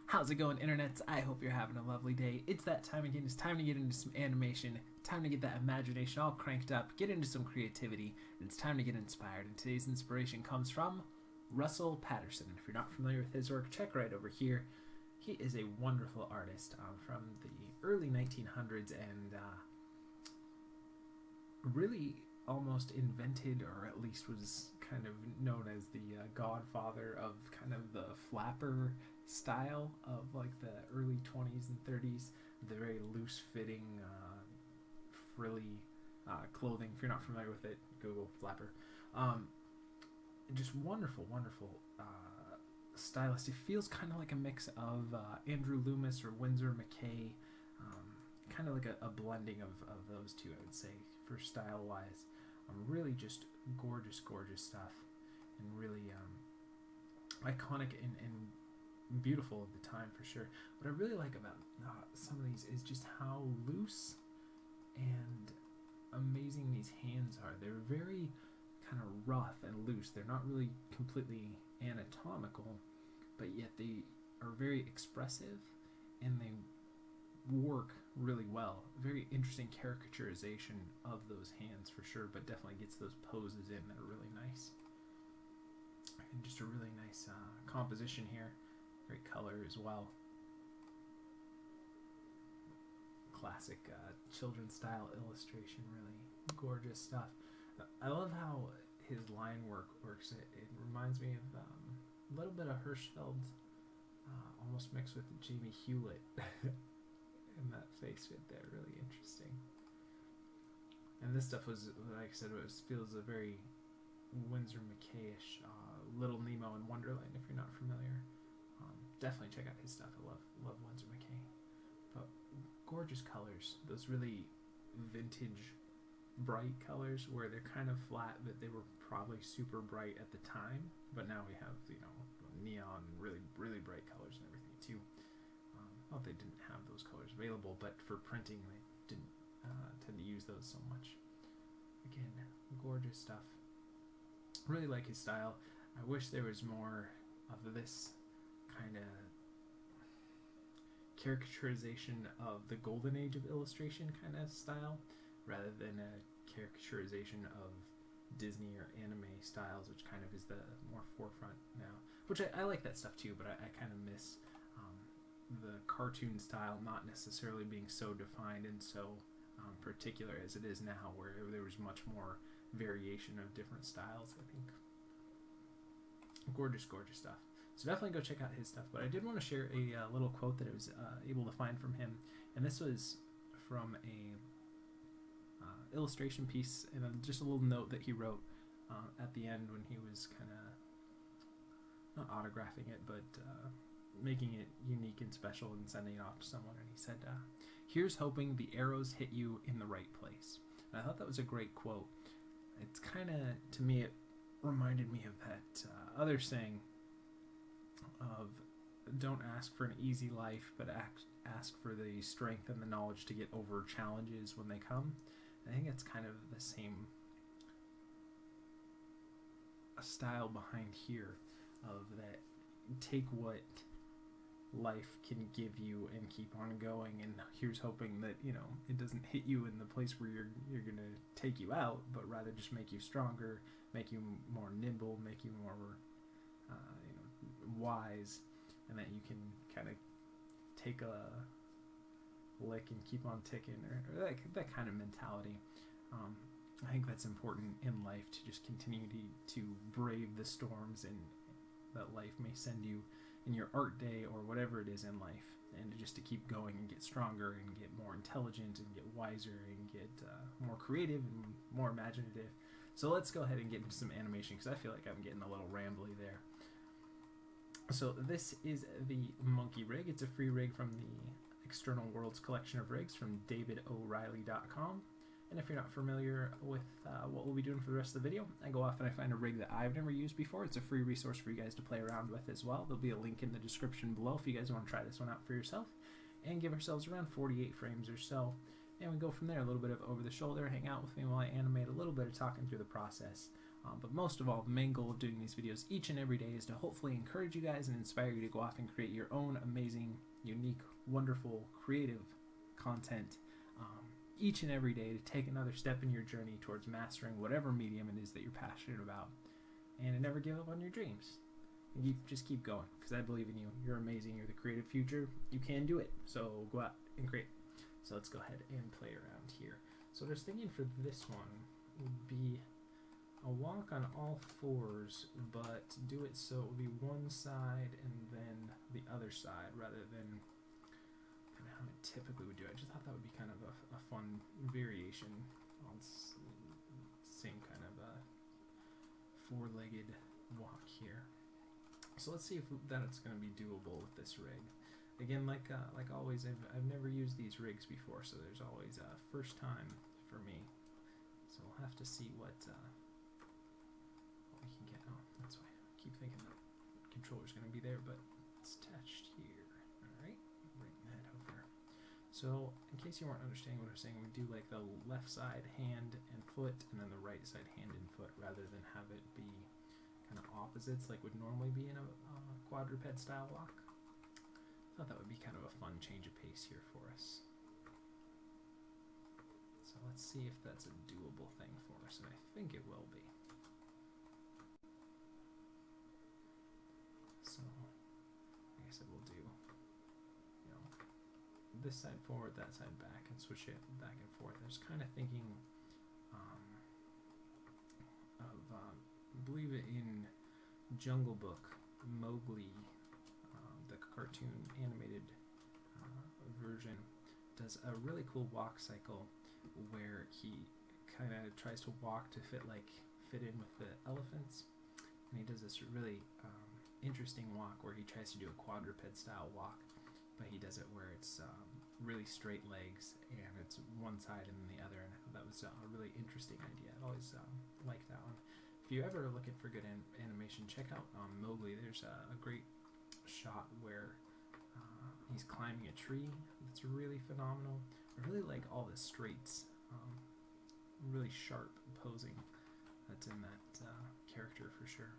How's it going, internets? I hope you're having a lovely day. It's that time again. It's time to get into some animation. Time to get that imagination all cranked up. Get into some creativity. And it's time to get inspired. And today's inspiration comes from Russell Patterson. If you're not familiar with his work, check right over here. He is a wonderful artist from the early 1900s and really almost invented, or at least was kind of known as the godfather of kind of the flapper style of like the early 20s and 30s, the very loose-fitting, frilly clothing. If you're not familiar with it, Google flapper. Just wonderful stylist. It feels kind of like a mix of Andrew Loomis or Winsor McCay, kind of like a blending of those two, I would say, for style-wise. Really just gorgeous stuff, and really iconic and beautiful of the time for sure. What I really like about some of these is just how loose and amazing these hands are. They're very kind of rough and loose. They're not really completely anatomical, but yet they are very expressive and they work really well. Very interesting caricaturization of those hands for sure, but definitely gets those poses in that are really nice. And just a really nice composition here. Great color as well. Classic children's style illustration, really gorgeous stuff. I love how his line work works. It reminds me of a little bit of Hirschfeld, almost mixed with Jamie Hewlett. And that face fit there, really interesting. And this stuff was, like I said, feels a very Winsor McCay-ish, Little Nemo in Wonderland. If you're not familiar, definitely check out his stuff. I love Winsor McCay. But gorgeous colors, those really vintage, bright colors where they're kind of flat, but they were probably super bright at the time. But now we have, neon, really bright colors and everything too. Well, they didn't have those colors available, but for printing, they didn't tend to use those so much. Again, gorgeous stuff. Really like his style. I wish there was more of this kind of caricaturization of the golden age of illustration kind of style, rather than a caricaturization of Disney or anime styles, which kind of is the more forefront now. Which I like that stuff too, but I kind of miss the cartoon style not necessarily being so defined and so particular as it is now, where there was much more variation of different styles. I think gorgeous stuff. So definitely go check out his stuff. But I did want to share a little quote that I was able to find from him, and this was from a illustration piece, and just a little note that he wrote at the end when he was kind of not autographing it, but making it unique and special and sending it off to someone. And he said, "Here's hoping the arrows hit you in the right place." And I thought that was a great quote. It's kind of, to me, it reminded me of that other saying of, don't ask for an easy life, but ask for the strength and the knowledge to get over challenges when they come. And I think it's kind of the same style behind here, of that take what life can give you and keep on going, and here's hoping that it doesn't hit you in the place where you're gonna take you out, but rather just make you stronger, make you more nimble, make you more wise, and that you can kind of take a lick and keep on ticking, or that kind of mentality. I think that's important in life, to just continue to brave the storms and that life may send you in your art day or whatever it is in life, and just to keep going and get stronger and get more intelligent and get wiser and get more creative and more imaginative. So let's go ahead and get into some animation, because I feel like I'm getting a little rambly there. So this is the monkey rig. It's a free rig from the External Worlds collection of rigs from davidoreilly.com. And if you're not familiar with what we'll be doing for the rest of the video, I go off and I find a rig that I've never used before. It's a free resource for you guys to play around with as well. There'll be a link in the description below if you guys want to try this one out for yourself. And give ourselves around 48 frames or so. And we go from there. A little bit of over the shoulder, hang out with me while I animate, a little bit of talking through the process. But most of all, the main goal of doing these videos each and every day is to hopefully encourage you guys and inspire you to go off and create your own amazing, unique, wonderful, creative content each and every day to take another step in your journey towards mastering whatever medium it is that you're passionate about, and to never give up on your dreams. And you just keep going, because I believe in you. You're amazing. You're the creative future. You can do it. So go out and create. So let's go ahead and play around here. So just thinking for this one would be a walk on all fours, but do it so it would be one side and then the other side rather than how I typically would do it. I just thought that would be kind of a fun variation on same kind of four-legged walk here. So let's see if that's going to be doable with this rig. Again, like always, I've never used these rigs before, so there's always a first time for me. So we'll have to see what we can get. Oh, that's why I keep thinking the controller's going to be there, but it's attached here. Alright, bring that over. So, in case you weren't understanding what I was saying, we do like the left side hand and foot, and then the right side hand and foot, rather than have it be kind of opposites like would normally be in a quadruped style walk. I thought that would be kind of a fun change of pace here for us. So let's see if that's a doable thing for us, and I think it will be. So, like I said, we'll do, this side forward, that side back, and switch it back and forth. I was kind of thinking I believe it in Jungle Book, Mowgli, the cartoon animated version, does a really cool walk cycle where he kind of tries to walk to fit in with the elephants, and he does this really interesting walk where he tries to do a quadruped style walk, but he does it where it's really straight legs and it's one side and then the other, and I thought that was a really interesting idea. I've always liked that one. If you're ever looking for good animation, check out Mowgli. There's a great shot where he's climbing a tree that's really phenomenal. I really like all the straights, really sharp posing that's in that character for sure.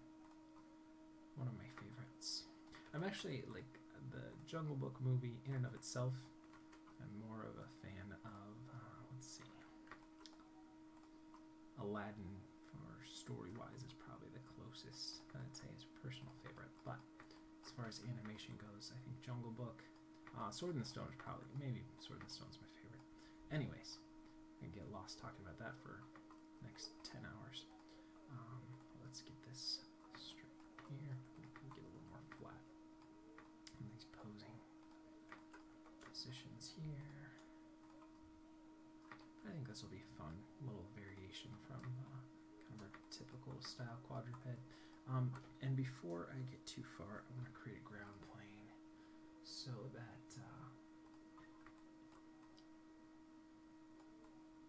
One of my favorites. I'm actually, like, the Jungle Book movie in and of itself, I'm more of a fan of, let's see, Aladdin, for story-wise, is probably the closest that I'd say is a personal favorite. But as far as animation goes, I think Jungle Book, Sword in the Stone is probably, maybe Sword in the Stone is my favorite. Anyways, I can get lost talking about that for the next 10 hours. Let's get this straight here. We can get a little more flat in these posing positions here. I think this will be fun, little variation from kind of our typical style quadruped. And before I get too far, I'm going to create a ground plane so that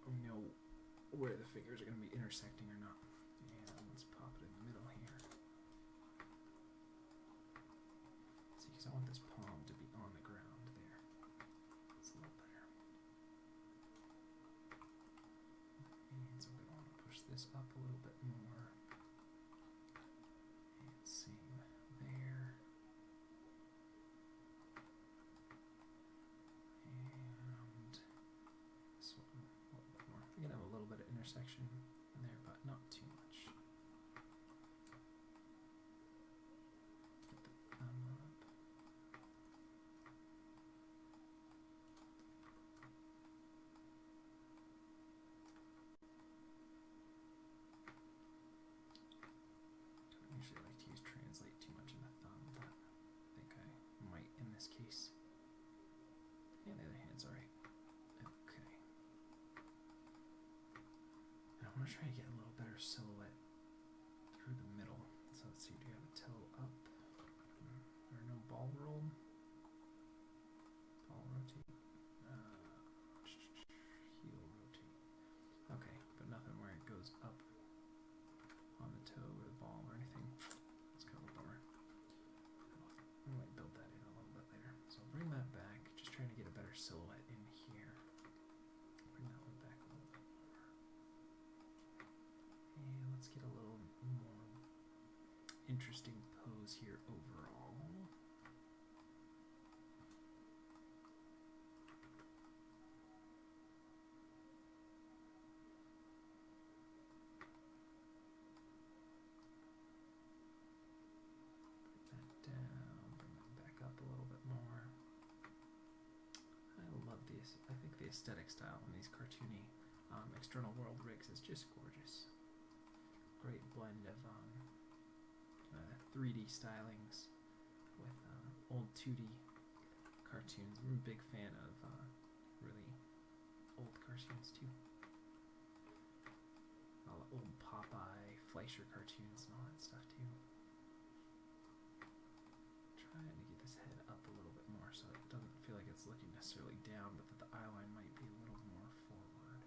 we know where the fingers are going to be intersecting or not. And let's pop it in the middle here. See, because I want this palm to be on the ground there. It's a little better. That means I'm going to want to push this up a little bit more. And same there. And this one a little bit more. I'm going to have a little bit of intersection in there, but not too much. Get the thumb up. Don't usually like to use translate too much in the thumb, but I think I might in this case. And the other hand's alright. Okay. And I want to try to get a little better silhouette through the middle. So let's see, do you have a toe up? Or no ball roll? Ball rotate? Heel rotate. Okay, but nothing where it goes up on the toe or the ball or anything. It's kind of a bummer. I might build that in a little bit later. So bring that back, just trying to get a better silhouette in here. Bring that one back a little bit more. And let's get a little interesting pose here overall. Put that down, bring that back up a little bit more. I love these. I think the aesthetic style in these cartoony external world rigs is just gorgeous. Great blend of 3D stylings with old 2D cartoons. I'm a big fan of really old cartoons too. All the old Popeye, Fleischer cartoons and all that stuff too. Trying to get this head up a little bit more so it doesn't feel like it's looking necessarily down, but that the eye line might be a little more forward.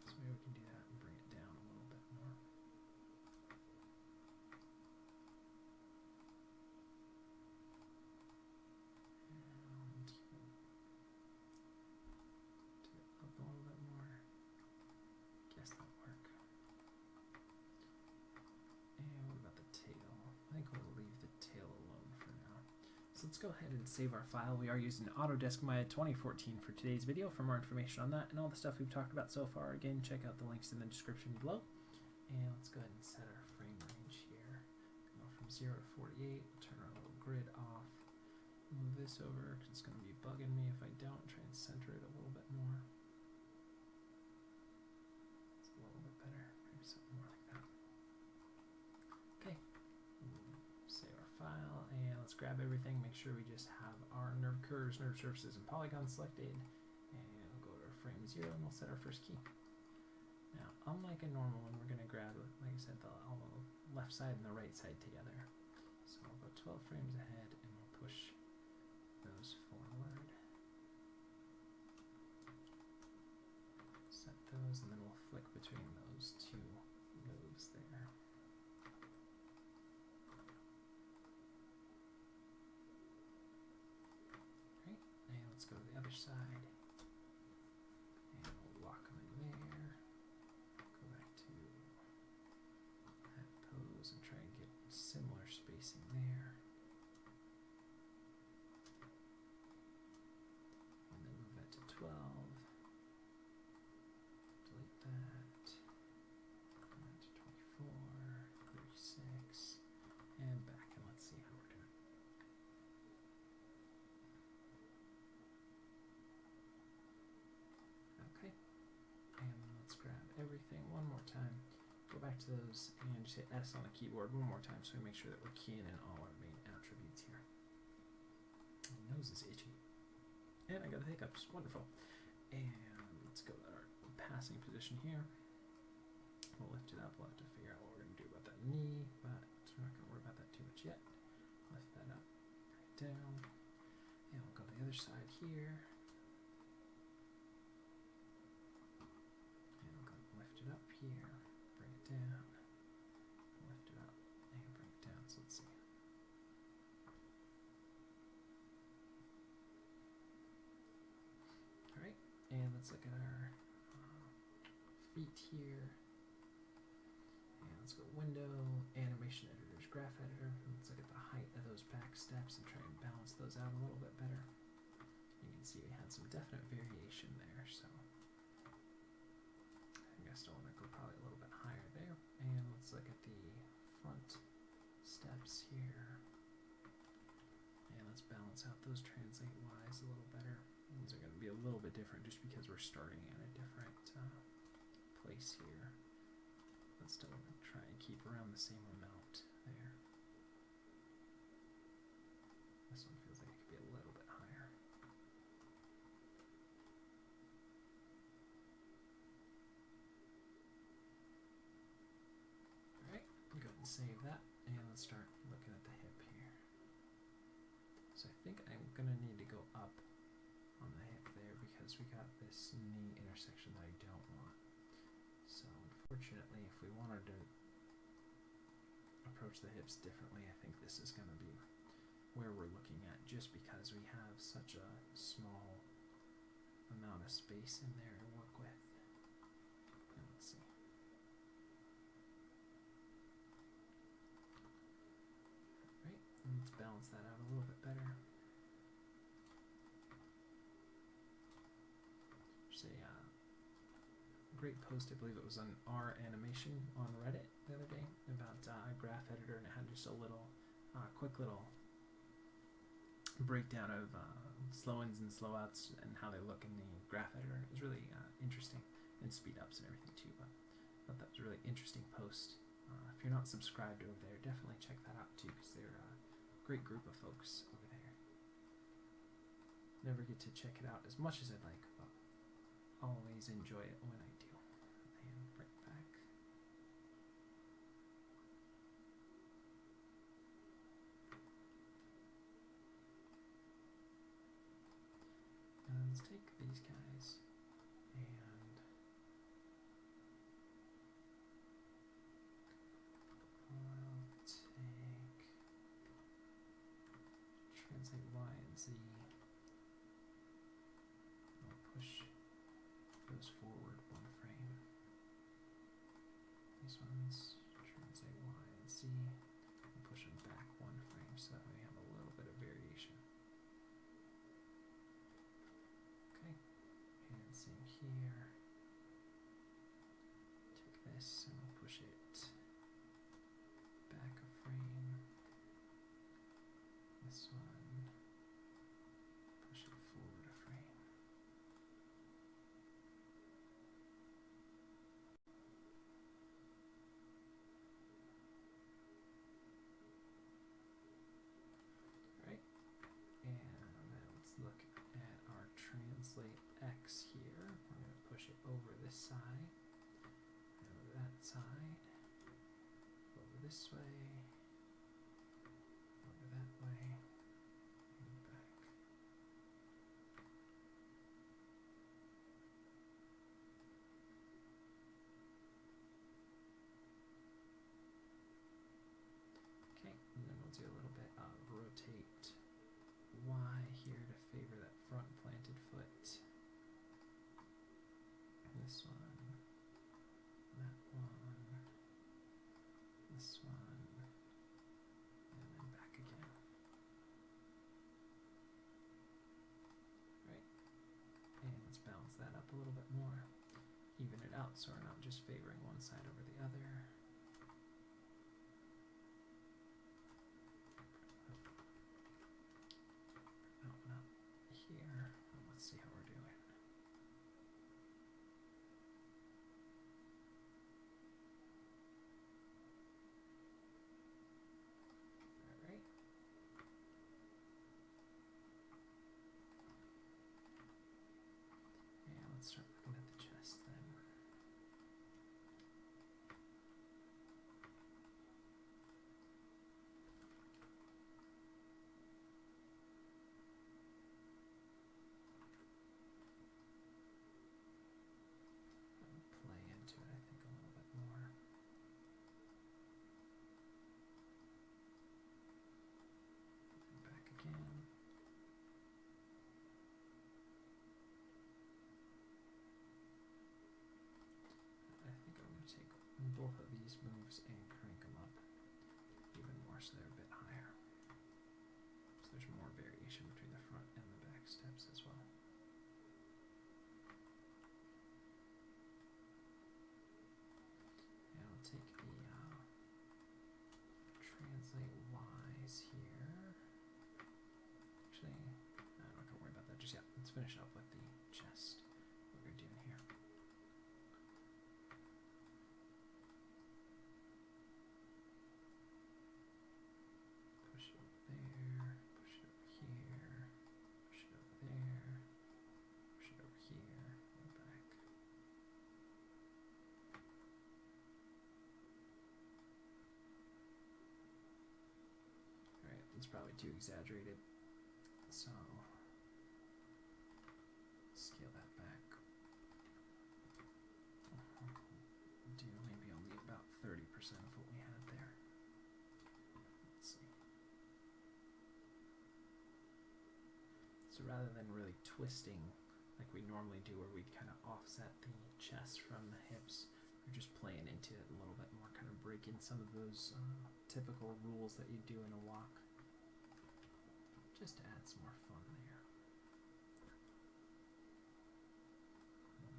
So maybe we can do that and bring it down a little bit more. And do it up a little bit more. Guess that'll work. And what about the tail? I think we'll leave the tail alone for now. So let's go ahead and save our file. We are using Autodesk Maya 2014 for today's video. For more information on that and all the stuff we've talked about so far, again, check out the links in the description below. And let's go ahead and set our frame range here. Go from 0 to 48, turn our little grid off. Move this over because it's going to be bugging me if I don't. Try and center it a little bit more. It's a little bit better. Maybe something more like that. Okay. Save our file and let's grab everything. Make sure we just have our nerve curves, nerve surfaces, and polygons selected. And we'll go to our frame 0 and we'll set our first key. Now, unlike a normal one, we're going to grab, like I said, the left side and the right side together. So I'll go 12 frames ahead and we'll push those forward. Set those and then we'll flick between those two moves there. Right, and let's go to the other side. And we'll lock them in there. Go back to that pose and try and get similar spacing there. And then move that to 12. Delete that. Move that to 24, 36, and back. And let's see how we're doing. Okay. And let's grab everything one more time. Go back to those and just hit S on the keyboard one more time so we make sure that we're keying in all our main attributes here. My nose is itchy. And I got the hiccups. Wonderful. And let's go to our passing position here. We'll lift it up. We'll have to figure out what we're going to do about that knee, but we're not going to worry about that too much yet. Lift that up, bring it down. And we'll go to the other side here. And we'll go lift it up here. Bring it down, lift it up, and bring it down. So let's see. Alright, and let's look at our feet here. And let's go window, animation editors, graph editor. And let's look at the height of those back steps and try and balance those out a little bit better. You can see we had some definite variation there, so I still want to go probably a little bit higher there. And let's look at the front steps here. And let's balance out those translate Y's a little better. These are going to be a little bit different just because we're starting at a different place here. But still want to try and keep around the same amount there. This one feels like it could be a little bit higher. Go ahead and save that, and let's start looking at the hip here. So I think I'm going to need to go up on the hip there because we got this knee intersection that I don't want. So unfortunately, if we wanted to approach the hips differently, I think this is going to be where we're looking at just because we have such a small amount of space in there to work with. And let's see. balance that out a little bit better. There's a great post, I believe it was on our animation on Reddit the other day about graph editor, and it had just a little quick little breakdown of slow-ins and slow-outs and how they look in the graph editor. It was really interesting, and speed-ups and everything too, but I thought that was a really interesting post. If you're not subscribed over there, definitely check that out too, because they're a great group of folks over there. Never get to check it out as much as I'd like, but always enjoy it when I do. And right back. And let's take these guys and I'll take translate Y and Z. I'll push those forward one frame. These ones translate Y and Z. And push them back one frame so that we have a little bit of variation. Okay, and same here. Take this and we'll push it back a frame. This one, push it forward a frame. Right, and now let's look at our translate X here. We're going to push it over this side, over that side, over this way, over that way, and back. Okay, and then we'll do a little bit of rotate Y here to favor that front planted foot. This one, that one, this one, and then back again. Right, and let's balance that up a little bit more. Even it out so we're not just favoring one side over the other. That one up here, and let's see how we're doing. Alright. Yeah, let's start looking at the chest then. Play into it, I think, a little bit more. And back again. I think I'm going to take both of these moves and crank them up even more so they're a bit higher. So there's more variation between the front and the back steps as well. And I'll take the translate Y's here. Actually, I'm not going to worry about that just yet. Let's finish up with the chest. What we're doing here. Push it over there, push it over here, push it over there, push it over here, and back. Alright, it's probably too exaggerated, so scale that back. Do maybe only about 30% of what we had there. Let's see. So rather than really twisting like we normally do, where we kind of offset the chest from the hips, we're just playing into it a little bit more, kind of breaking some of those typical rules that you do in a walk. just to add some more fun there.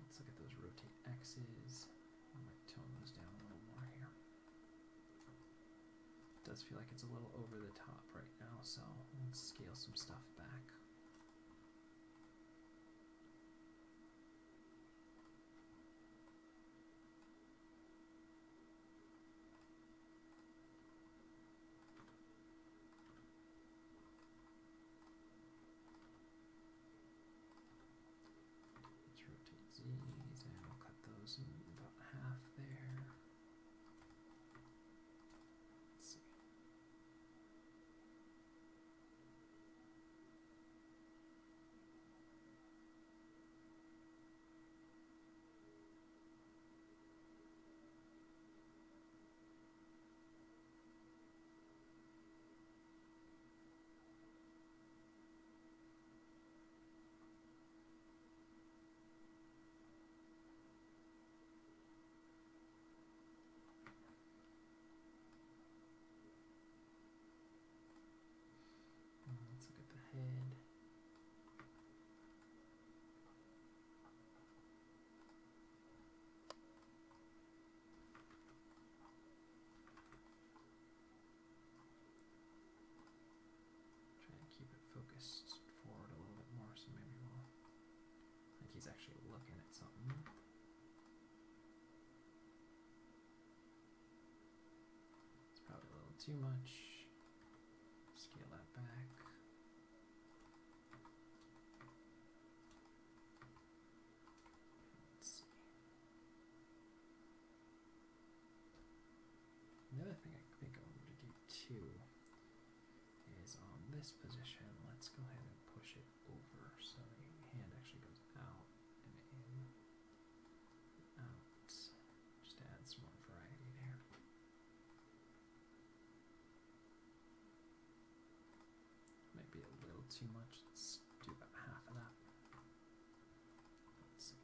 Let's look at those rotate X's. I might tone those down a little more here. It does feel like it's a little over the top right now, so let's scale some stuff back. Z's, and I'll cut those in about half there. Let's see. Let's look at the head. Try and keep it focused forward a little bit more, so maybe we'll, I think he's actually looking at something. It's probably a little too much. Scale that back. Let's see. Another thing I think I want to do too is on this position, let's go ahead and push it over so the hand actually goes out and in, out, just to add some more variety there. Might be a little too much. Let's do about half of that. Let's see.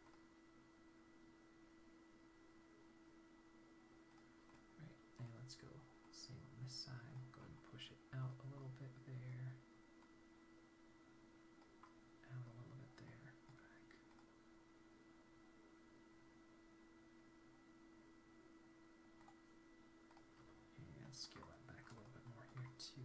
Right, and let's go same on this side. Go ahead and push it out a little bit there. Out a little bit there. Back. And scale that back a little bit more here too.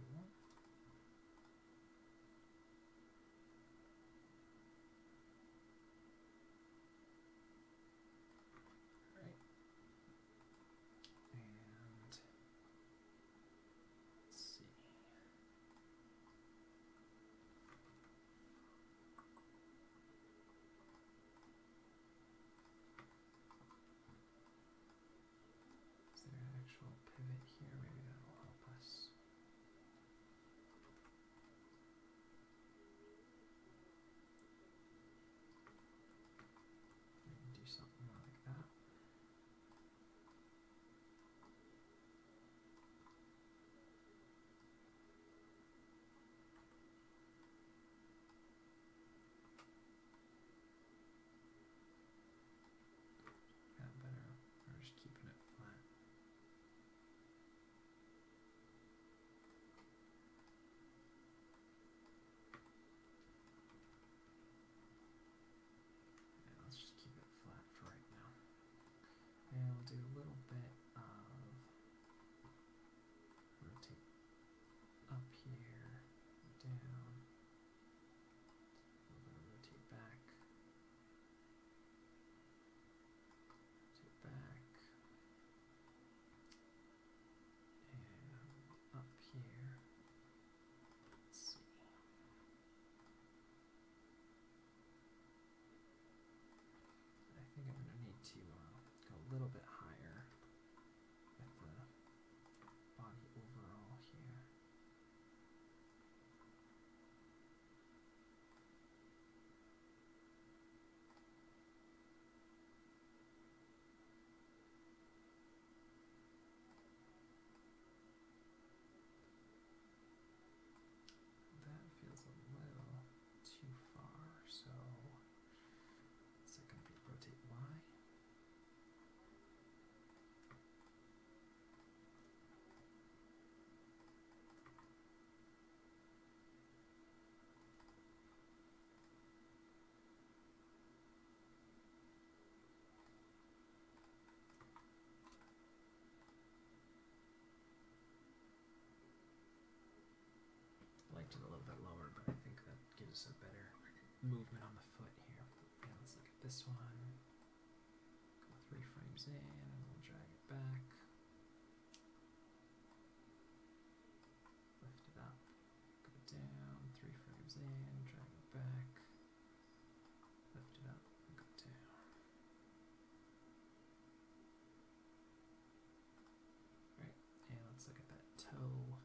us a better movement on the foot here. Yeah, let's look at this one. Go 3 frames in, and we'll drag it back. Lift it up, go down, 3 frames in, drag it back. Lift it up, and go down. Right, and let's look at that toe.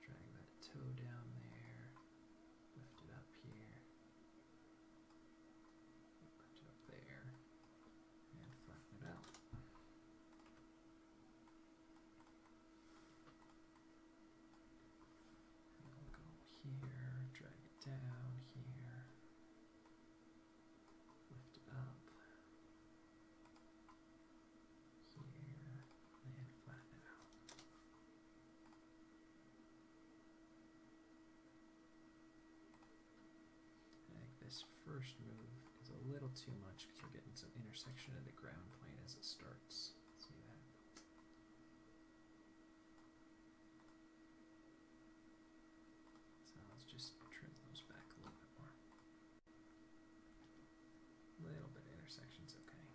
Drag that toe down there. Lift it up here. Lift it up there. And flatten it out. And we'll go here, drag it down here. Lift it up. Here. And flatten it out. I think this first move is a little too much because we're getting some intersection of the ground plane as it starts. See that? So let's just trim those back a little bit more. A little bit of intersection's okay.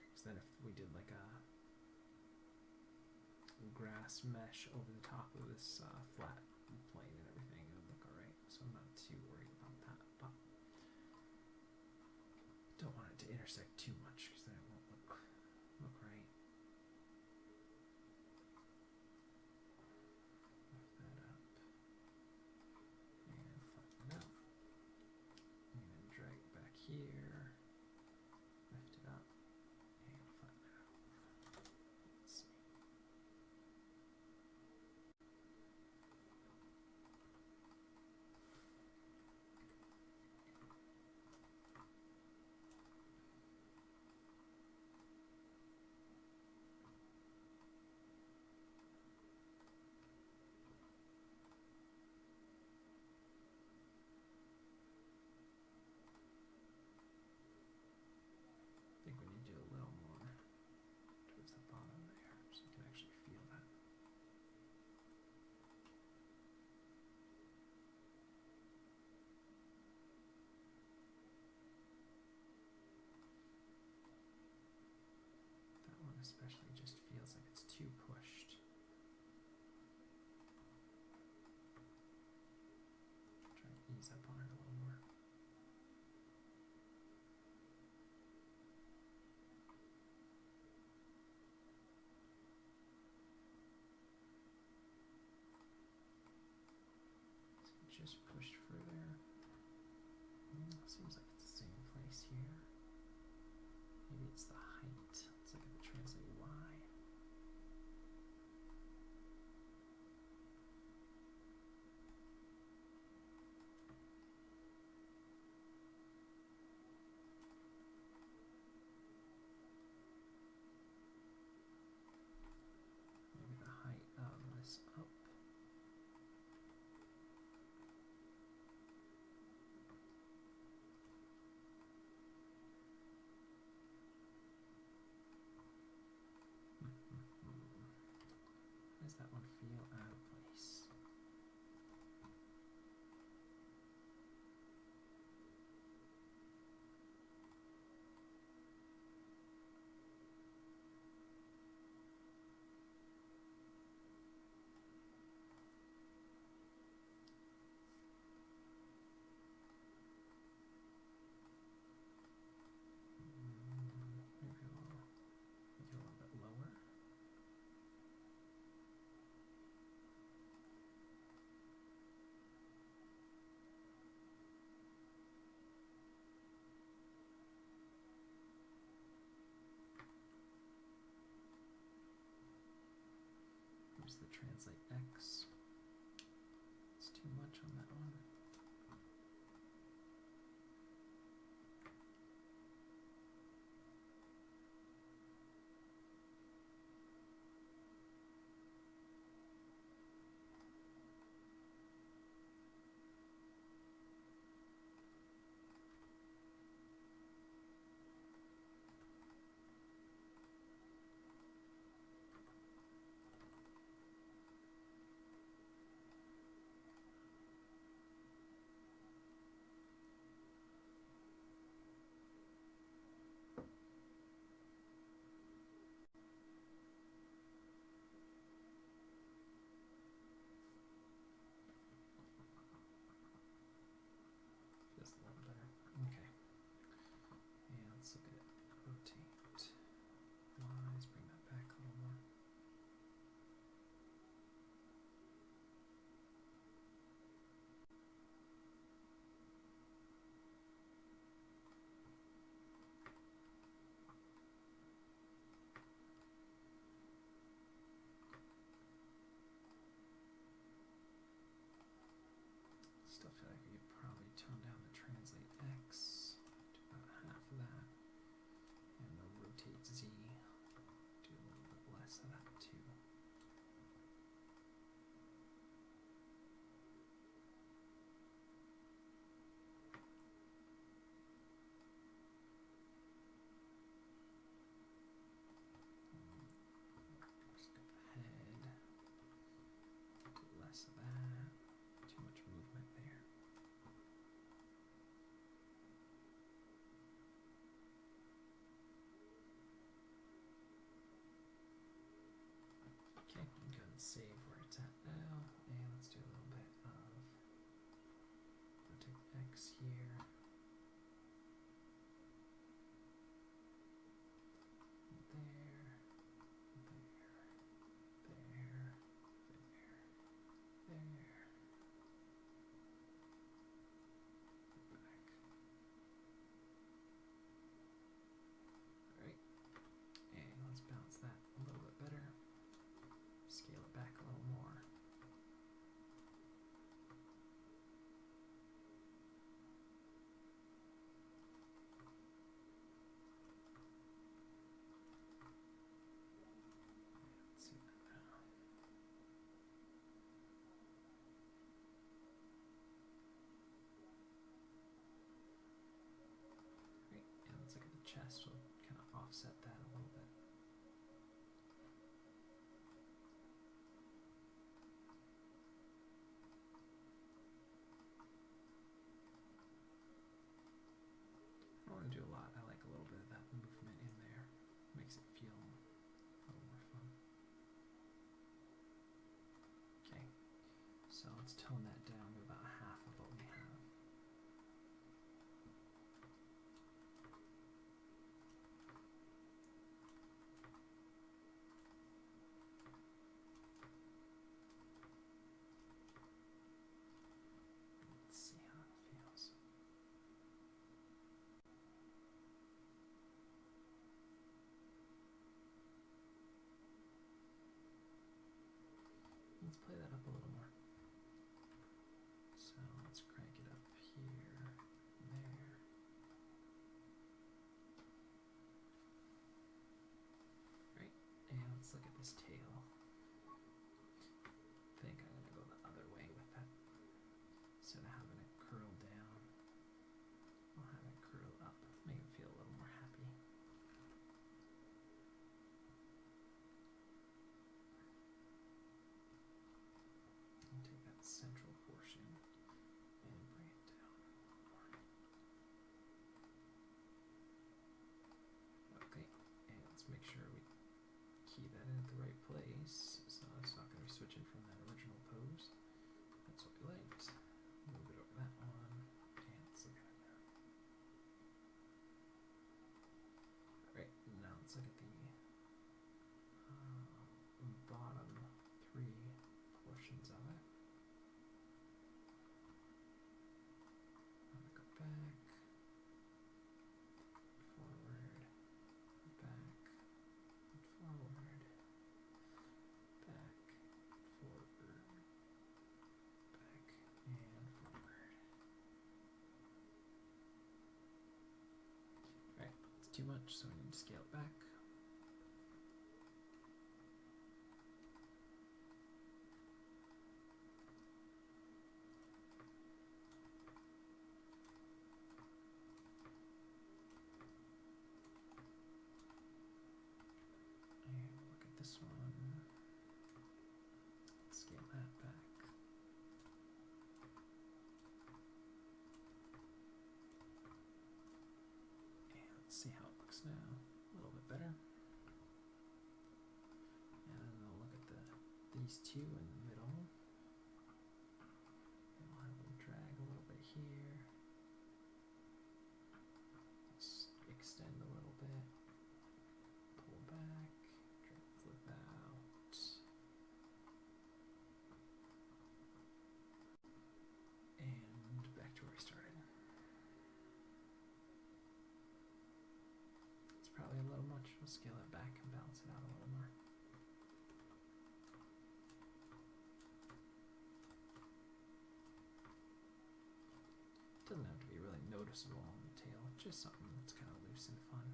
Because then if we did like a grass mesh over the top of this flat plane and everything, it would look alright. So I'm not too worried about that, but don't want it to intersect too much because then it won't look right. Lift that up and flatten it out, and then drag it back here. Lift it up and flatten it out. Let's see. I think we need to do a little more towards the bottom there so you can actually feel that. That one especially just feels like it's too pushed. Try and ease up on it a little more. So just pushed further. Seems like it's the same place here. Maybe it's the height. Let's look at the translate Y. Maybe the height of this up. Does that one feel out of place? Maybe a little bit lower. Here's the translate X. It's too much on that one. save where it's at now, and let's do a little bit of rotate X here. That a little bit better. Scale it back a little more. Let's see that now. Great. And let's look at the chest. We'll kind of offset that a little bit. Do a lot. I like a little bit of that movement in there. Makes it feel a little more fun. Okay, so let's tone that down to about half of what we have. Let's see how it feels. Let's play that up a little more. So let's crank it up here, there. Right, and let's look at this tail. I think I'm gonna go the other way with that. Instead of having it curl down, I'll have it curl up, make it feel a little more happy. Take that central portion and bring it down more. Okay, and let's make sure we key that in at the right place so it's not going to be switching from that original pose. That's what we liked. Move it over that one, and let's look at it now. Alright, now let's look at the bottom three portions of it. Go back, forward, back, forward, back, forward, back, and forward. Alright, it's too much, so I need to scale it back. This one, scale that back. And let's see how it looks now. A little bit better. And then we'll look at these two in the middle. And we'll have them drag a little bit here. Let's extend a little bit. Pull back. Flip out, and back to where we started. It's probably a little much. We'll scale it back and balance it out a little more. It doesn't have to be really noticeable on the tail, just something that's kind of loose and fun.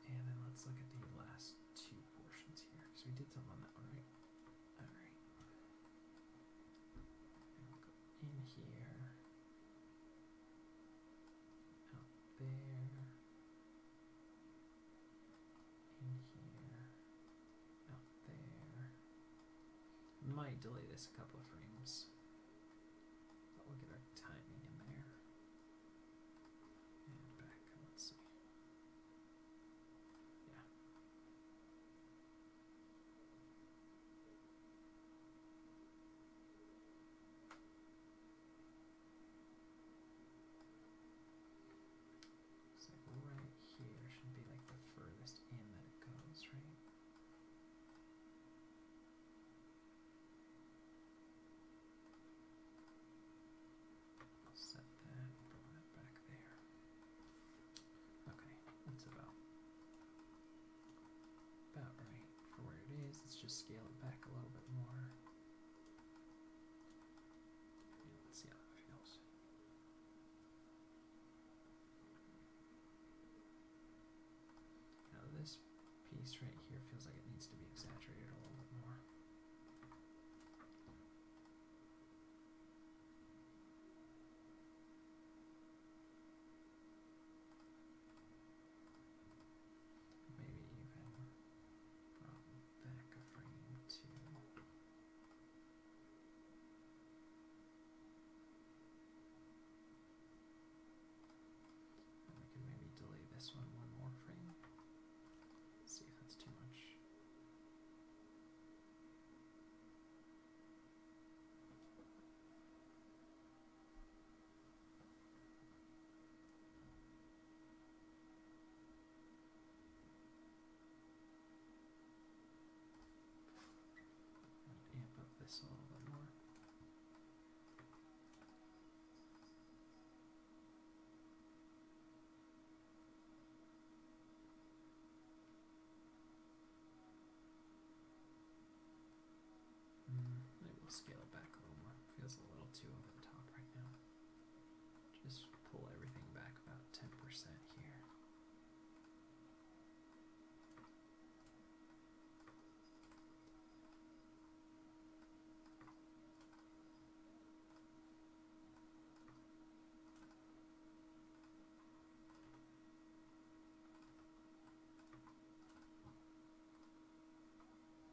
And then let's look at the last two portions here, because we did something on that one, right? Alright. And we'll go in here, out there, in here, out there. Might delay this a couple of frames, but we'll get our timing in there. And back, let's see. Yeah. just scale it back a little bit more. Yeah, let's see how that feels. Now this piece right here feels like it needs to be exaggerated a little bit more. Maybe even brought back a frame too. And we can maybe delay this one more frame. Let's see if that's too much. Amp up this a little bit more. Maybe we'll scale it back a little more. Feels a little too over the top right now. Just pull everything back about 10% here.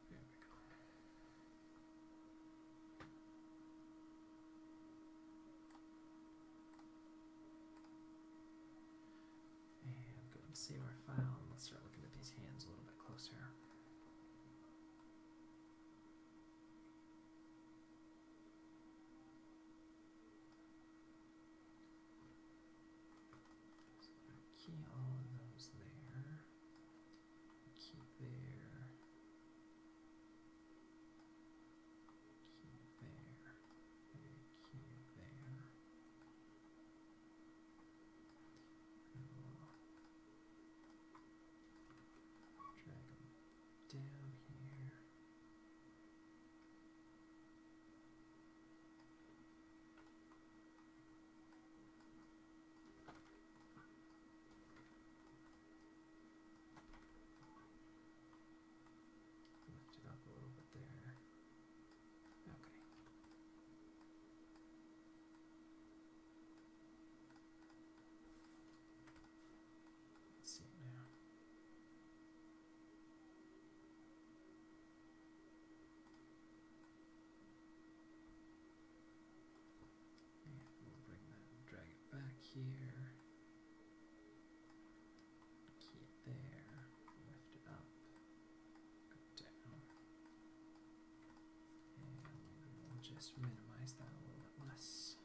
There we go. And go and save our file, and let's start looking at these hands a little bit closer. So key all of those there. Key there. Key there. And key there. And we'll drag them down here. Lift it up a little bit there. Okay. Let's see it now. And we'll bring that, drag it back here. Key it there. Lift it up. Go down. And we'll just minimize that a little bit less.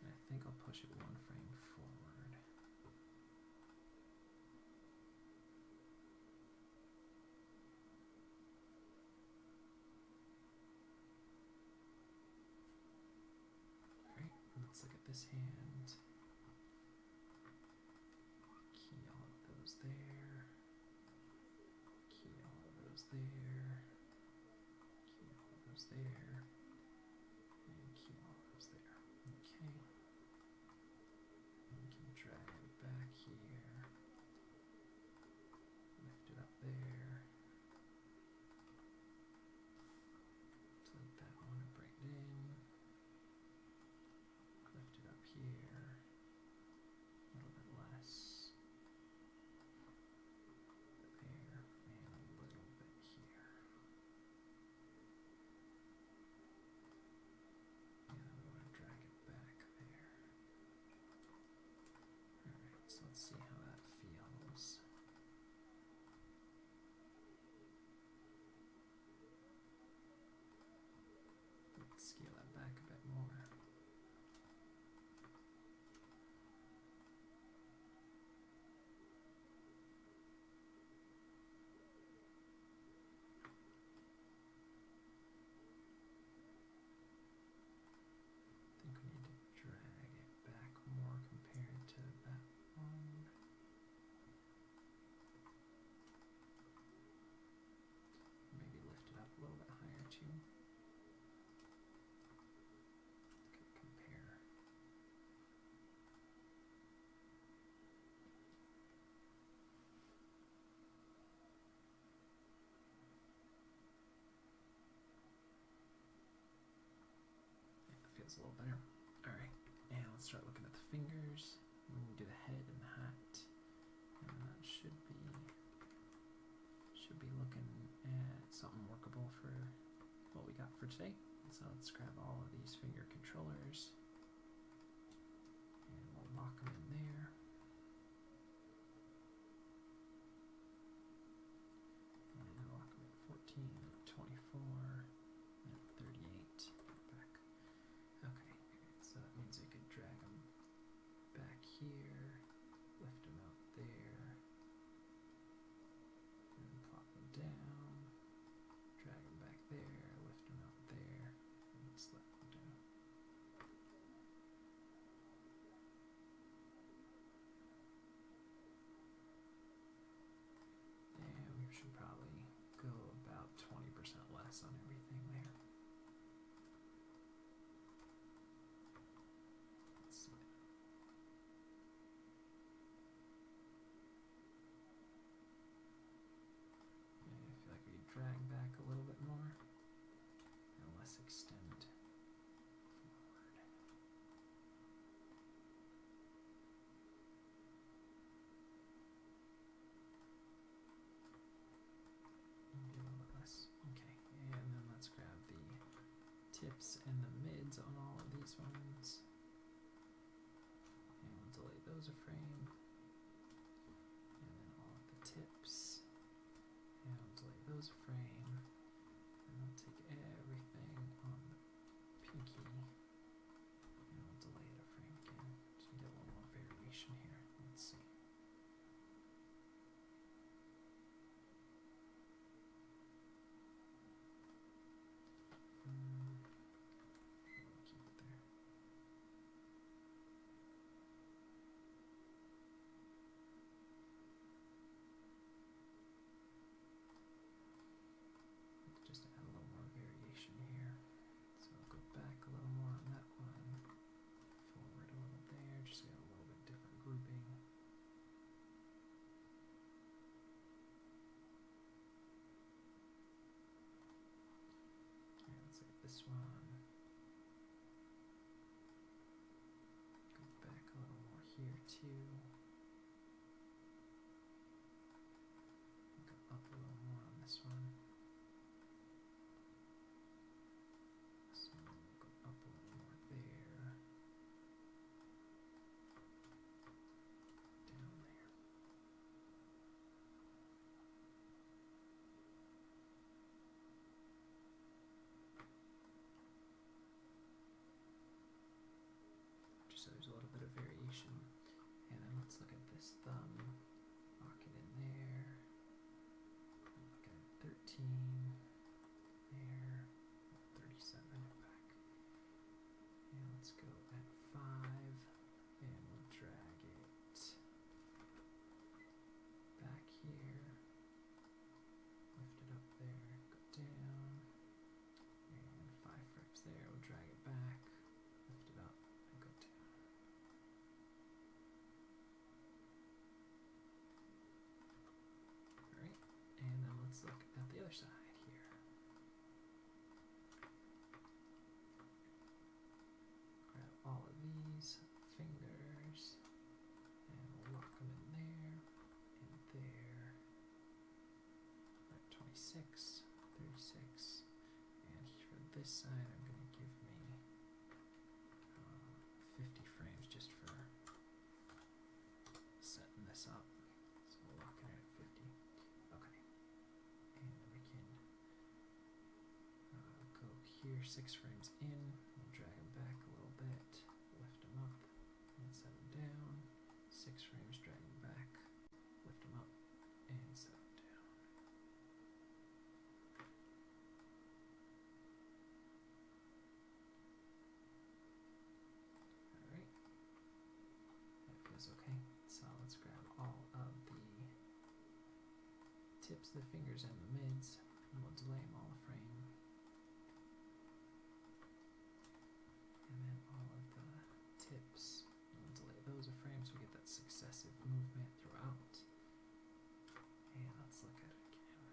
And I think I'll push it one frame forward. Alright, let's look at this hand. Key all of those there. Key all of those there. Key all of those there. And key all of those there. Okay. And we can drag it back here. Lift it up there. Plate that one and bring it in. Lift it up here. A little bit less. There. And a little bit here. was a little better. Alright, and let's start looking at the fingers. We can do the head and the hat. And that should be looking at something workable for what we got for today. So let's grab all of these finger controllers and we'll lock them in there. And we'll lock them at 14, 24, and 38. Back. Okay, so that means we could drag them back here, lift them out there, and plop them down, drag them back there, lift them out there, and slip them down. And we should probably go about 20% less on everything there. Let's see. I feel like we drag back a little bit more and less extend forward. Maybe a little bit less. Okay, and then let's grab the tips and the mids on all of these ones. And we'll delete those a frame. And then all of the tips. And we'll delete those a frame. And we'll take everything on the pinky. And we'll delay it a frame again. So we get a little more variation here. Let's see. We'll keep it there. Just add a little more variation here. So I'll go back a little more on that one, forward a little there, just so we have a little bit different grouping. Okay, let's look at this one. Go back a little more here too. Go up a little more on this one. So we'll go up a little more there. Down there. Just so there's a little bit of variation. And then let's look at this thumb. Lock it in there. Look at 13. There. 37 back. And let's go at 5. And we'll drag it back here. Lift it up there. Go down. And 5 frames there. We'll drag it back. Lift it up and go down. Alright. And then let's look at the other side here. Grab all of these fingers and we'll lock them in there and there. We're at 26, 36, and for this side I'm going to give me 50 frames just for setting this up. So we'll lock it in at 50. Okay. And we can go here 6 frames in. We'll drag them back a little bit, lift them up, and set them down. 6 frames, drag them back, lift them up, and set them down. Alright. That feels okay. So let's grab all of the tips, the fingers, and the mids, and we'll delay them all a frame. And then all of the tips, and we'll delay those a frame so we get that successive movement throughout. And let's look at it again.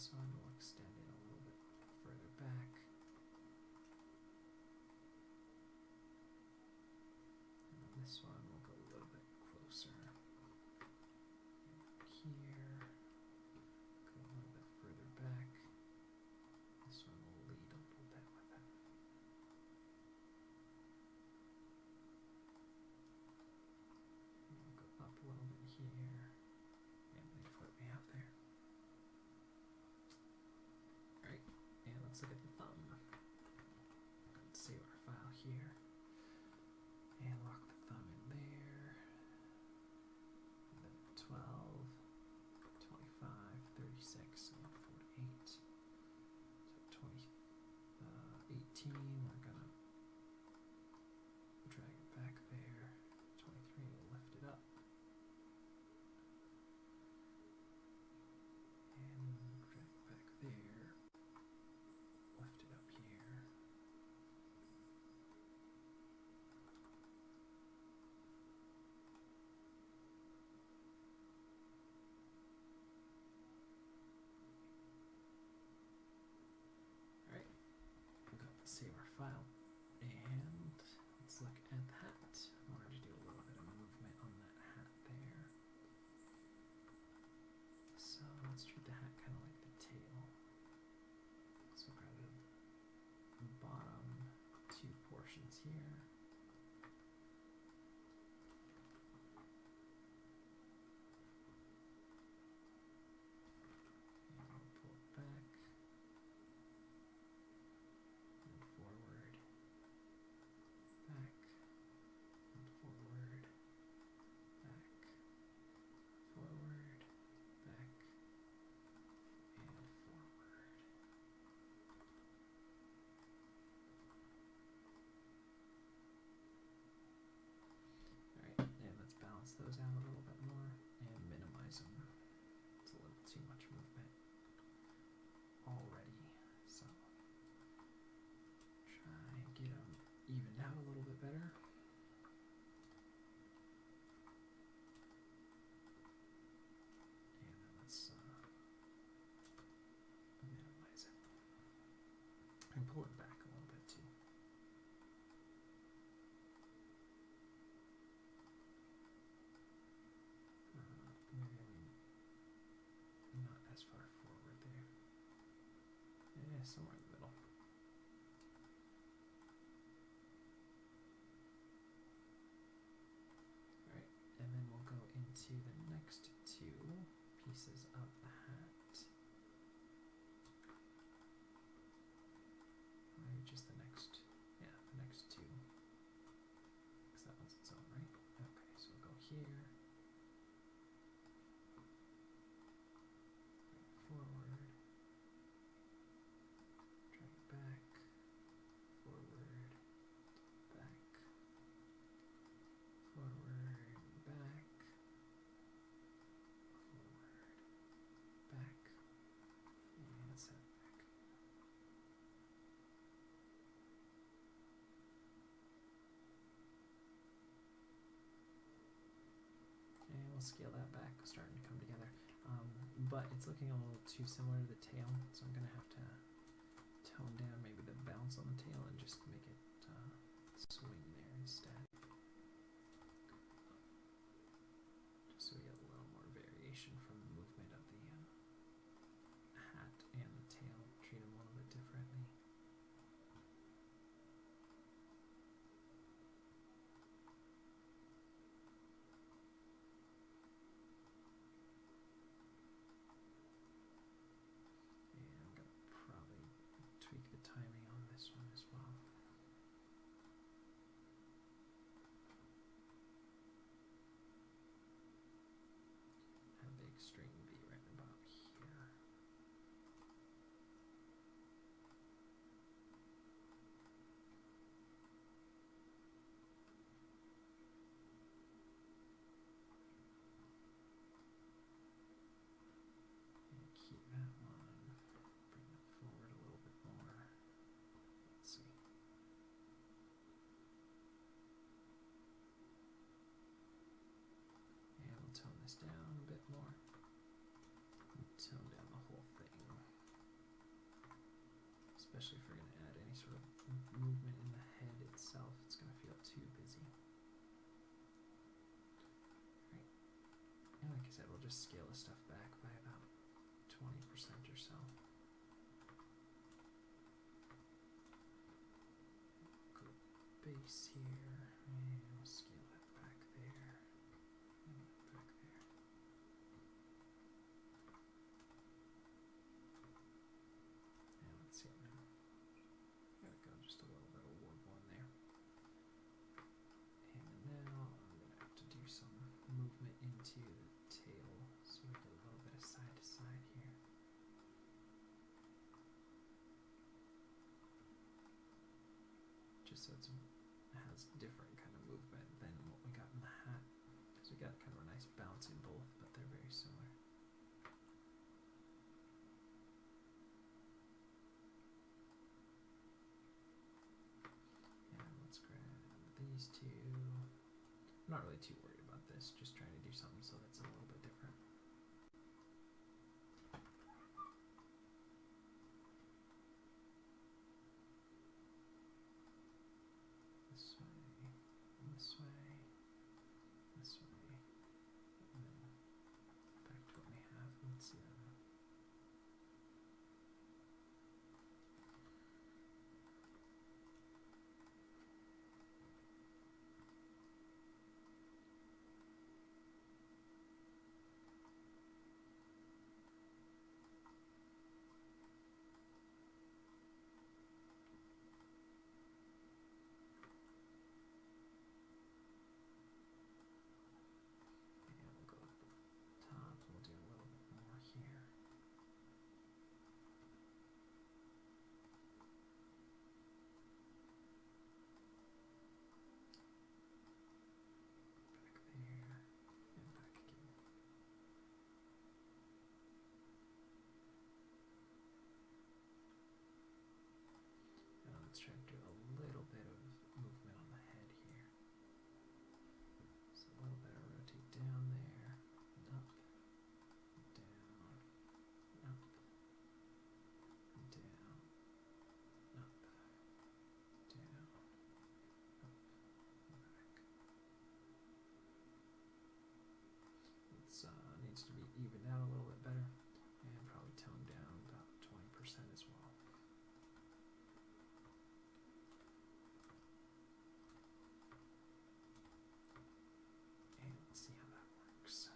this one we'll extend it a little bit further back. And then this one will go a little bit closer. Here, go a little bit further back. This one will lead a little bit with it. And we'll go up a little bit here. And leave what we have there. Alright, and let's look at the thumb. Let's save our file here. And lock the thumb in there. And then 12, 25, 36, and 48. So 18, we're gonna drag it back there. 23, we'll lift it up. And drag it back there. Lift it up here. Alright, we've got to save our file. And let's look at the hat. I wanted to do a little bit of movement on that hat there. So let's treat the hat kind of like the tail. So grab the bottom two portions here. And we'll pull it back. And forward. Back. And forward. Back. Forward. Back. And forward. Alright, and let's balance those out a little bit more and minimize them. It's a little too much movement already, so try and get them evened out a little bit better. And then let's minimize it and pull it back a little bit too. Maybe not as far forward there. Yeah, somewhere in the middle. Alright, and then we'll go into the next two pieces of the hat. Maybe just the next, yeah, the next two. Because that one's its own, right? Okay, so we'll go here. Forward, drag it back, forward, back, forward, back, forward, back, and set it back. And we'll scale that back, starting to come together. But it's looking a little too similar to the tail, so I'm going to have to tone down maybe the bounce on the tail and just make it swing there instead. Just so we get a little more variation from the movement of the hat and the tail. Treat them a little bit differently. Tweak the timing on this one as well. just scale the stuff back by about 20% or so. Go base here, and we'll scale that back there, and back there. And let's see now. Gotta go just a little bit of warp one there. And now I'm gonna have to do some movement into the tail, so we get a little bit of side to side here. Just so it has different kind of movement than what we got in the hat. So we got kind of a nice bounce in both, but they're very similar. And let's grab these two. I'm not really too worried about this, just trying to do something so that's a little bit different. This way, this way, this way, and then back to what we have. Let's see that now. Let's try to do a little bit of movement on the head here. So a little bit of rotate down there, and up, and down, and up, and down, up, down, up, and back. It needs to be evened out a little bit better, and probably toned down about 20% as well. Let's see how that works.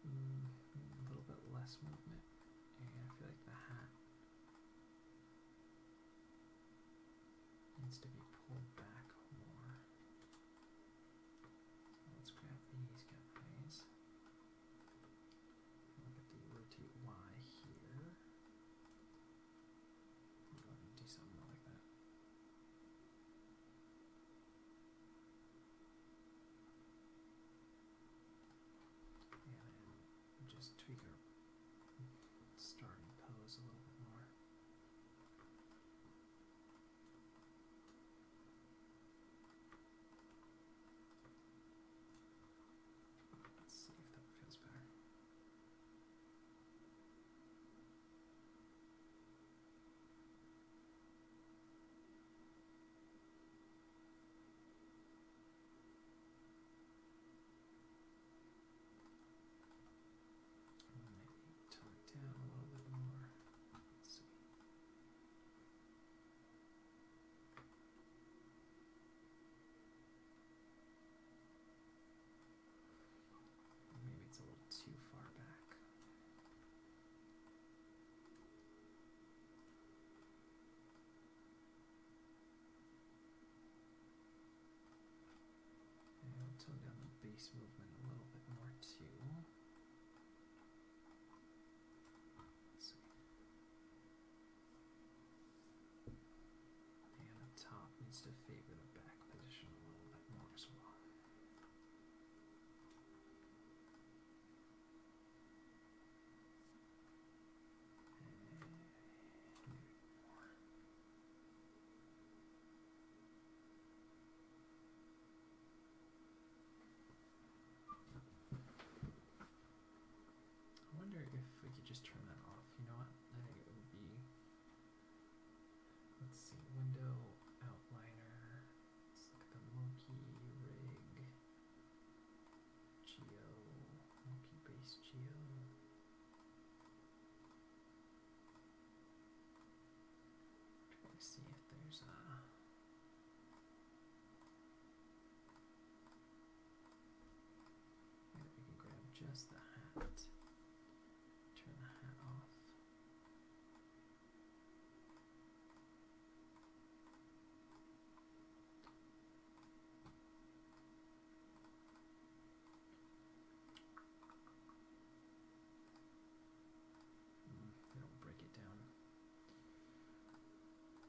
A little bit less movement, and I feel like the hat needs to be pulled back more. So let's grab these guys. Look at the rotate Y here. I'll go ahead and do something like that. And just tweak our starting pose a little bit more. Let's see if that feels better. Maybe tone it down a little bit more. Let's see. Maybe it's a little too far back. And I'll tone down the base movement a little bit more too. Let's see. And the top needs to favor the back position a little bit more as well. And maybe more. I wonder if we could just turn that off. You know what? I think it would be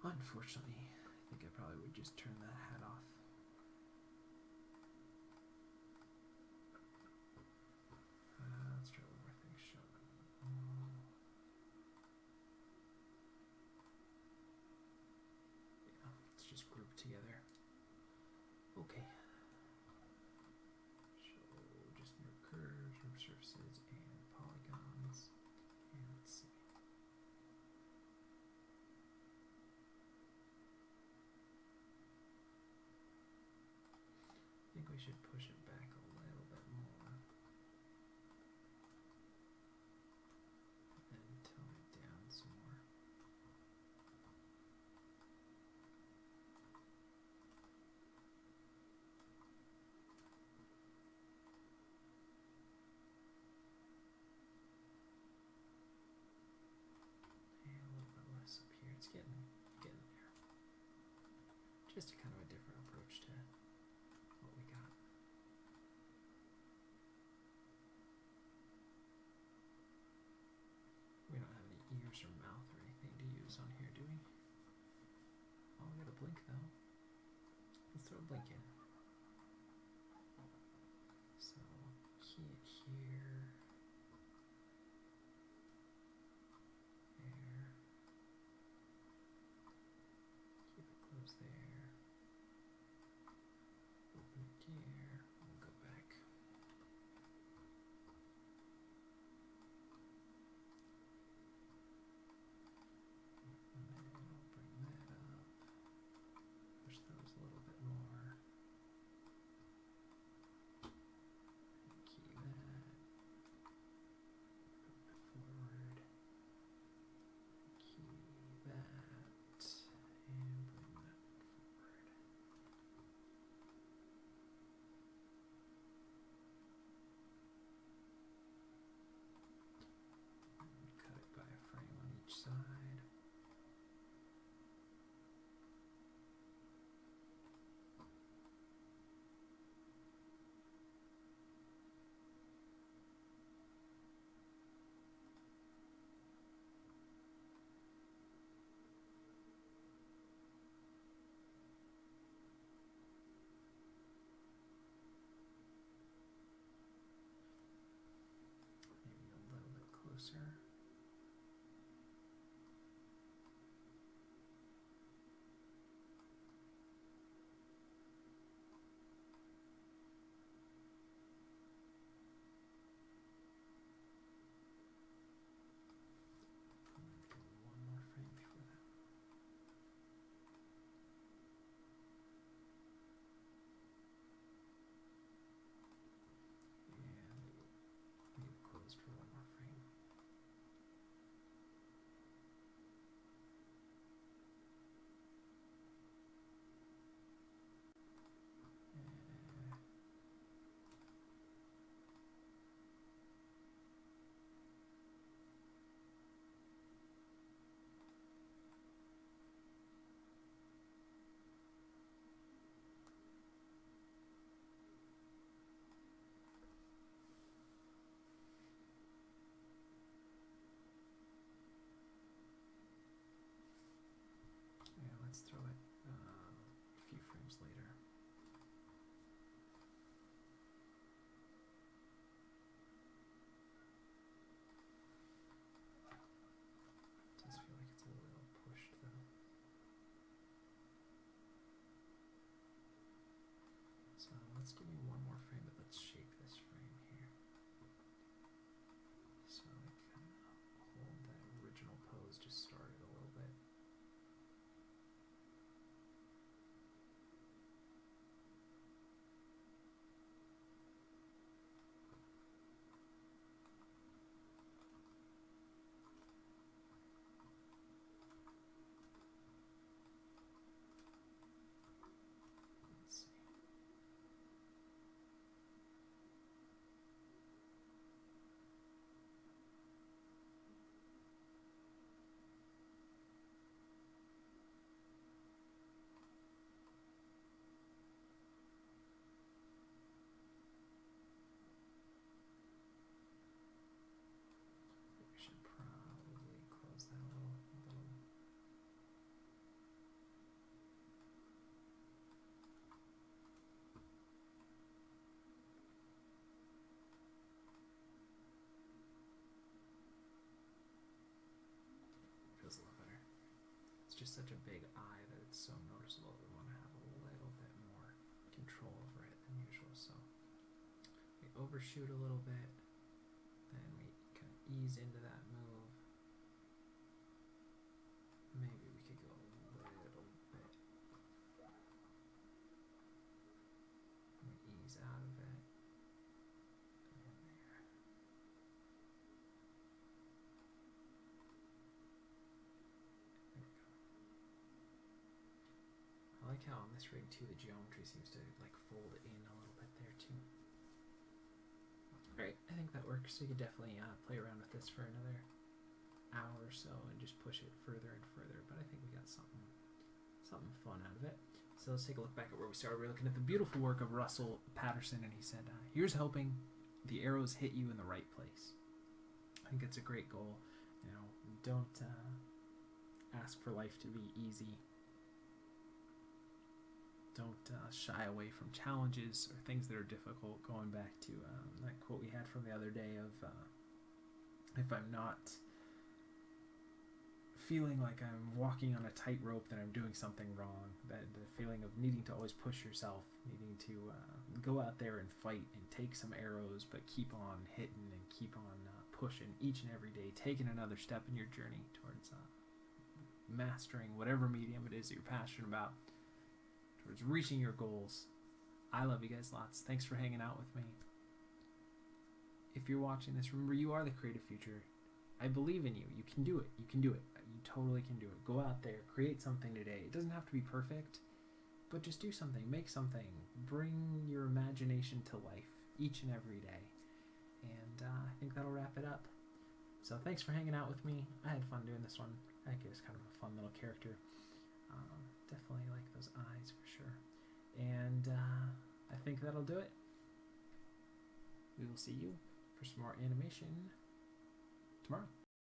Unfortunately, I think I probably would just turn that hat off. Let's try one more thing. Show. Yeah, let's just group together. Okay. Show just no curves, no surfaces, and polygons. And let's see. I think we should push it back a little bit more. And tone it down some more. And a little bit less up here. It's getting there. Just a kind of a different approach to what we got. We don't have any ears or mouth or anything to use on here, do we? Oh, we got a blink though. Let's throw a blink in. So key it here. There. Keep it close there. Open it here. We'll go back. And then I'll bring that up. Push those a little bit more. Key that. Move it forward. Key that. And bring that forward. And cut it by a frame on each side. Maybe a little bit closer. I'm gonna do one more frame before that. And leave it closed for one more frame. Yeah, let's throw it a few frames later. Does feel like it's a little pushed though. So let's give me one more frame, but let's shape this frame here. So I kind of hold that original pose, just start it a little bit. just such a big eye that it's so noticeable that we want to have a little bit more control over it than usual. So we overshoot a little bit, then we kind of ease into that move. Maybe we could go a little bit. We ease out of it. And there. There we go. I like how on this rig too, the geometry seems to like fold in a little bit there too. Alright, I think that works. We could definitely play around with this for another hour or so and just push it further and further, but I think we got something fun out of it. So let's take a look back at where we started. We're looking at the beautiful work of Russell Patterson, and he said, here's hoping the arrows hit you in the right place. I think it's a great goal. You know, don't ask for life to be easy. Don't shy away from challenges or things that are difficult. Going back to that quote we had from the other day of if I'm not feeling like I'm walking on a tightrope, then I'm doing something wrong. That the feeling of needing to always push yourself, needing to go out there and fight and take some arrows, but keep on hitting and keep on pushing each and every day, taking another step in your journey towards mastering whatever medium it is that you're passionate about, towards reaching your goals. I love you guys lots. Thanks for hanging out with me. If you're watching this, remember you are the creative future. I believe in you. You can do it. You can do it. You totally can do it. Go out there. Create something today. It doesn't have to be perfect, but just do something. Make something. Bring your imagination to life each and every day. And I think that'll wrap it up. So thanks for hanging out with me. I had fun doing this one. I think it was kind of a fun little character. Definitely like those eyes for sure. And I think that'll do it. We will see you for some more animation tomorrow.